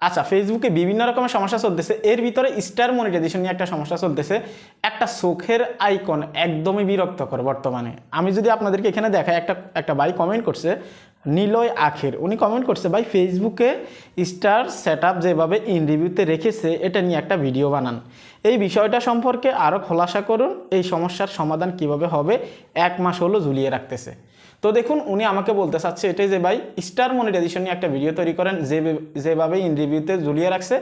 আচ্ছা, ফেসবুকে বিভিন্ন রকমের সমস্যা চলতেছে, এর ভিতরে স্টার মনিটাইজেশন নিয়ে একটা সমস্যা চলতেছে। একটা চোখের আইকন একদমই বিরক্তকর বর্তমানে। আমি যদি আপনাদেরকে এখানে দেখাই, একটা ভাই কমেন্ট করছে, নিলয় আখের, উনি কমেন্ট করছে, ভাই ফেসবুকে স্টার সেটআপ যেভাবে ইন রিভিউতে রেখেছে এটা নিয়ে একটা ভিডিও বানান, এই বিষয়টা সম্পর্কে আরও খোলাসা করুন, এই সমস্যার সমাধান কিভাবে হবে, 1 মাস হলো ঝুলিয়ে রাখতেছে। তো দেখুন, উনি আমাকে বলতে চাচ্ছে এটাই যে ভাই স্টার মনিটাইজেশন নিয়ে একটা ভিডিও তৈরি করেন, যেভাবে ইন রিভিউতে ঝুলিয়ে রাখছে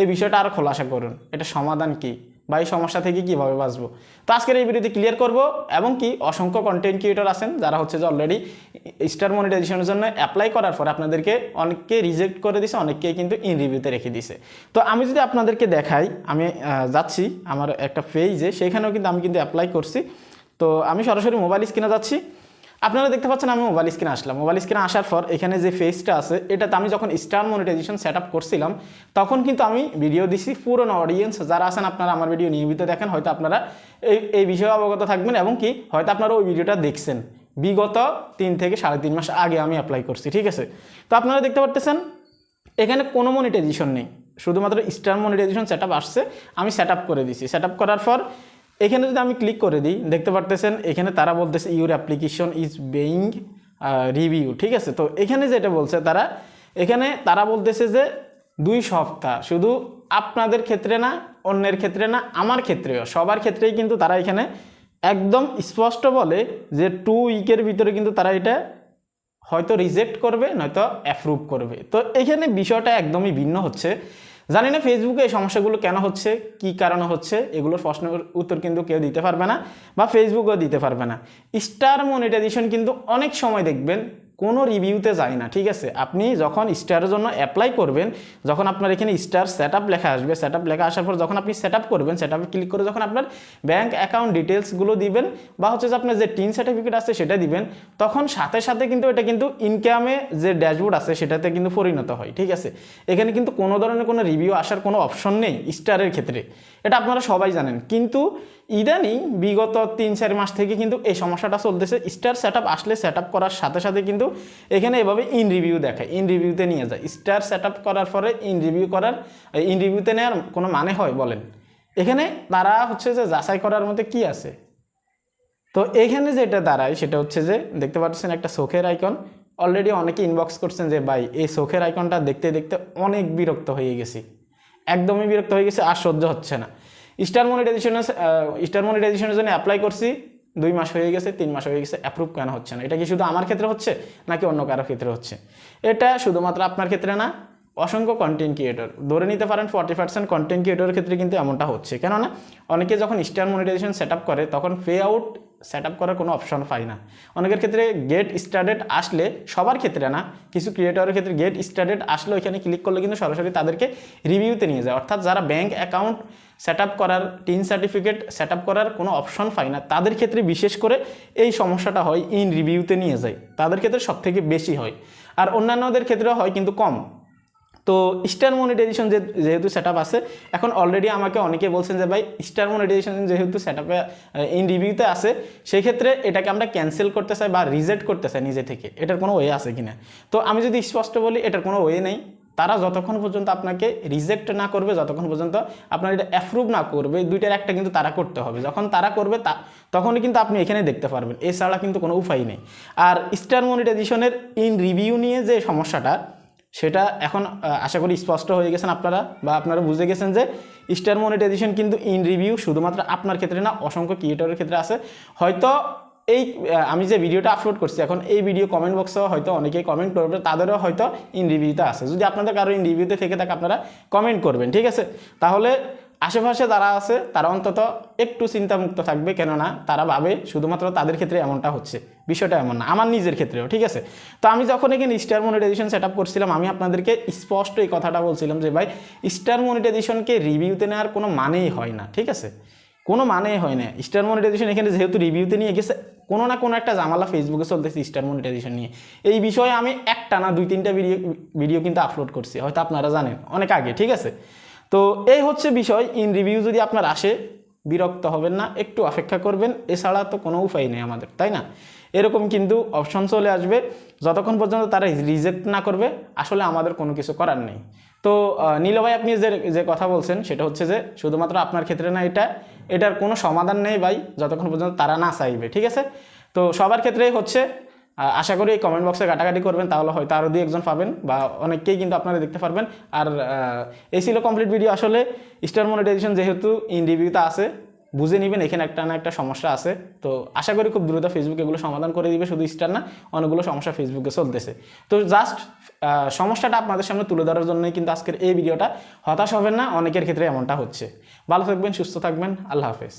এই বিষয়টা আরও খোলাসা করুন, এটা সমাধান কি বা এই সমস্যা থেকে কীভাবে বাঁচবো। তো আজকের এই ভিডিওতে ক্লিয়ার করব, এবং কি অসংখ্য কন্টেন্ট ক্রিয়েটর আছেন যারা হচ্ছে যে অলরেডি স্টার মনিটাইজেশনের জন্য অ্যাপ্লাই করার পর আপনাদেরকে অনেককে রিজেক্ট করে দিছে, অনেককে কিন্তু ইন রিভিউতে রেখে দিছে। তো আমি যদি আপনাদেরকে দেখাই, আমি যাচ্ছি আমার একটা পেজে, সেখানেও কিন্তু আমি অ্যাপ্লাই করছি। তো আমি সরাসরি মোবাইল স্ক্রিনে যাচ্ছি, আপনারা দেখতে পাচ্ছেন আমি মোবাইল স্ক্রিনে আসলাম। মোবাইল স্ক্রিনে আসার পর এখানে যে পেজটা আছে এটাতে আমি যখন স্টার মনিটাইজেশন সেট আপ করছিলাম তখন কিন্তু আমি ভিডিও দিছি। পুরনো অডিয়েন্স যারা আছেন, আপনারা আমার ভিডিও নিয়মিত দেখেন, হয়তো আপনারা এই বিষয়ে অবগত থাকবেন, এবং কি হয়তো আপনারা ওই ভিডিওটা দেখছেন বিগত 3 থেকে 3.5 মাস আগে আমি অ্যাপ্লাই করছি, ঠিক আছে। তো আপনারা দেখতে পাচ্ছেন এখানে কোনো মনিটাইজেশন নেই, শুধুমাত্র স্টার মনিটাইজেশন সেট আপ আসছে, আমি সেট আপ করে দিছি। সেট আপ করার পর এখানে যদি আমি ক্লিক করে দিই, দেখতে পারতেছেন এখানে তারা বলতেছে your application is being review, ঠিক আছে। তো এখানে যেটা বলছে তারা বলতেছে যে 2 সপ্তাহ, শুধু আপনাদের ক্ষেত্রে না, অন্যের ক্ষেত্রে না, আমার ক্ষেত্রেও, সবার ক্ষেত্রেই কিন্তু তারা এখানে একদম স্পষ্ট বলে যে 2 উইকের ভিতরে কিন্তু তারা এটা হয়তো রিজেক্ট করবে, নয়তো অ্যাপ্রুভ করবে। তো এখানে বিষয়টা একদমই ভিন্ন হচ্ছে। জানি না ফেসবুকে এই সমস্যাগুলো কেন হচ্ছে, কি কারণে হচ্ছে, এগুলোর প্রশ্নের উত্তর কিন্তু কেউ দিতে পারবে না, বা ফেসবুকও দিতে পারবে না। স্টার মনিটাইজেশন কিন্তু অনেক সময় দেখবেন কোনো রিভিউতে যায় না, ঠিক আছে। আপনি যখন স্টারের জন্য অ্যাপ্লাই করবেন, যখন আপনার এখানে স্টার সেট আপ লেখা আসবে, সেট আপ লেখা আসার পর যখন আপনি সেট আপ করবেন, সেট আপে ক্লিক করে যখন আপনার ব্যাঙ্ক অ্যাকাউন্ট ডিটেলসগুলো দিবেন, বা হচ্ছে যে আপনার যে টিন সার্টিফিকেট আছে সেটা দিবেন, তখন সাথে সাথে কিন্তু এটা কিন্তু ইনকামে যে ড্যাশবোর্ড আছে সেটাতে কিন্তু পরিণত হয়, ঠিক আছে। এখানে কিন্তু কোনো ধরনের কোনো রিভিউ আসার কোনো অপশন নেই স্টারের ক্ষেত্রে, এটা আপনারা সবাই জানেন। কিন্তু ইদানিং বিগত 3-4 মাস থেকে কিন্তু এই সমস্যাটা চলতেছে। স্টার সেট আপ আসলে সেট আপ করার সাথে সাথে কিন্তু এখানে এভাবে ইন রিভিউ দেখায়, ইন রিভিউতে নিয়ে যায়। স্টার সেট আপ করার পরে ইন রিভিউতে নেওয়ার কোনো মানে হয় বলেন? এখানে তারা হচ্ছে যে যাচাই করার মধ্যে কি আছে। তো এখানে যেটা দাঁড়ায় সেটা হচ্ছে যে দেখতে পাচ্ছেন একটা চোখের আইকন, অলরেডি অনেকে ইনবক্স করছেন যে ভাই এই চোখের আইকনটা দেখতে দেখতে অনেক বিরক্ত হয়ে গেছি, একদমই বিরক্ত হয়ে গেছে, আর সহ্য হচ্ছে না। স্টার মনিটাইজেশনের জন্য অ্যাপ্লাই করছি, 2 মাস হয়ে গেছে, 3 মাস হয়ে গেছে, অ্যাপ্রুভ কেন হচ্ছে না? এটা কি শুধু আমার ক্ষেত্রে হচ্ছে নাকি অন্য কারো ক্ষেত্রে হচ্ছে? এটা শুধুমাত্র আপনার ক্ষেত্রে না, অসংখ্য কন্টেন্ট ক্রিয়েটর, ধরে নিতে পারেন 40% কন্টেন্ট ক্রিয়েটরের ক্ষেত্রে কিন্তু এমনটা হচ্ছে। কেননা অনেকে যখন স্টার মনিটাইজেশন সেট আপ করে তখন পে আউট সেট আপ করার কোনো অপশন পায় না। অনেকের ক্ষেত্রে গেট স্টার্টেড আসলে, সবার ক্ষেত্রে না, কিছু ক্রিয়েটরের ক্ষেত্রে গেট স্টার্টেড আসলে ওইখানে ক্লিক করলে কিন্তু সরাসরি তাদেরকে রিভিউতে নিয়ে যায়। অর্থাৎ যারা ব্যাঙ্ক অ্যাকাউন্ট সেট আপ করার, টিন সার্টিফিকেট সেট আপ করার কোনো অপশন পায় না, তাদের ক্ষেত্রে বিশেষ করে এই সমস্যাটা হয়, ইন রিভিউতে নিয়ে যায়, তাদের ক্ষেত্রে সব থেকে বেশি হয়। আর অন্যান্যদের ক্ষেত্রেও হয় কিন্তু কম। তো স্টার মনিটাইজেশন যেহেতু সেট আপ আছে, এখন অলরেডি আমাকে অনেকে বলছেন যে ভাই স্টার মনিটাইজেশন যেহেতু সেট আপে ইন রিভিউতে আছে, সেই ক্ষেত্রে এটাকে আমরা ক্যান্সেল করতে চাই বা রিজেক্ট করতে চাই নিজে থেকে, এটার কোনো ওয়ে আছে কিনা? তো আমি যদি স্পষ্ট বলি, এটার কোনো ওয়ে নেই। তারা যতক্ষণ পর্যন্ত আপনাকে রিজেক্ট না করবে, যতক্ষণ পর্যন্ত আপনার এটা অ্যাপ্রুভ না করবে, দুইটার একটা কিন্তু তারা করতে হবে। যখন তারা করবে তখনই কিন্তু আপনি এখানে দেখতে পারবেন, এছাড়া কিন্তু কোনো উপায় নেই। আর স্টার মনিটাইজেশনের ইন রিভিউ নিয়ে যে সমস্যাটা, সেটা এখন আশা করি স্পষ্ট হয়ে গেছেন আপনারা, বা আপনারা বুঝে গেছেন যে স্টার মনিটাইজেশন কিন্তু ইন রিভিউ শুধুমাত্র আপনার ক্ষেত্রে না, অসংখ্য ক্রিয়েটরের ক্ষেত্রে আছে। হয়তো আমি যে ভিডিওটা আপলোড করছি এখন, এই ভিডিও কমেন্ট বক্সেও হয়তো অনেকেই কমেন্ট করবে, তাদেরও হয়তো ইন রিভিউতে আছে। যদি আপনাদের কারো ইন রিভিউতে থেকে থাকে আপনারা কমেন্ট করবেন, ঠিক আছে। তাহলে আশেপাশে যারা আছে তারা অন্তত একটু চিন্তামুক্ত থাকবে, কেননা তারা ভাবে শুধুমাত্র তাদের ক্ষেত্রে এমনটা হচ্ছে, বিষয়টা এমন না, আমার নিজের ক্ষেত্রেও, ঠিক আছে। তো আমি যখন এখানে স্টার মনিটাইজেশন সেট আপ করছিলাম, আমি আপনাদেরকে স্পষ্ট এই কথাটা বলছিলাম যে ভাই স্টার মনিটাইজেশনকে রিভিউতে নেওয়ার কোনো মানেই হয় না, ঠিক আছে, কোনো মানেই হয় না। স্টার মনিটাইজেশন এখানে যেহেতু রিভিউতে নিয়ে গেছে, কোনো না কোনো একটা ঝামেলা ফেসবুকে চলতেছে স্টার মনিটাইজেশন নিয়ে। এই বিষয়ে আমি একটা না 2-3টা ভিডিও কিন্তু আপলোড করছি, হয়তো আপনারা জানেন, অনেক আগে, ঠিক আছে। তো এই হচ্ছে বিষয়। ইন রিভিউ যদি আপনার আসে, বিরক্ত হবেন না, একটু অপেক্ষা করবেন, এছাড়া তো কোনো উপায় নেই আমাদের, তাই না? এরকম কিন্তু অপশন চলে আসবে, যতক্ষণ পর্যন্ত তারা রিজেক্ট না করবে আসলে আমাদের কোনো কিছু করার নেই। তো নীল ভাই আপনি যে যে কথা বলছেন সেটা হচ্ছে যে শুধুমাত্র আপনার ক্ষেত্রে না, এটার কোনো সমাধান নেই ভাই যতক্ষণ পর্যন্ত তারা না চাইবে, ঠিক আছে? তো সবার ক্ষেত্রেই হচ্ছে আশা করি কমেন্ট বক্সে ঘাটাঘাটি করবেন, তাহলে হয়তো আরও 2-1জন পাবেন বা অনেককেই কিন্তু আপনারা দেখতে পারবেন। আর এই ছিল কমপ্লিট ভিডিও। আসলে স্টার মনিটাইজেশন যেহেতু ইন রিভিউতে আছে, বুঝে নেবেন এখানে একটা না একটা সমস্যা আছে। তো আশা করি খুব দ্রুত ফেসবুক এগুলো সমাধান করে দিবে, শুধু স্টার না, অনেকগুলো সমস্যা ফেসবুকে চলতেছে। তো জাস্ট সমস্যাটা আপনাদের সামনে তুলে ধরার জন্যই কিন্তু আজকের এই ভিডিওটা। হতাশ হবেন না, অনেকের ক্ষেত্রে এমনটা হচ্ছে। ভালো থাকবেন, সুস্থ থাকবেন, আল্লাহ হাফেজ।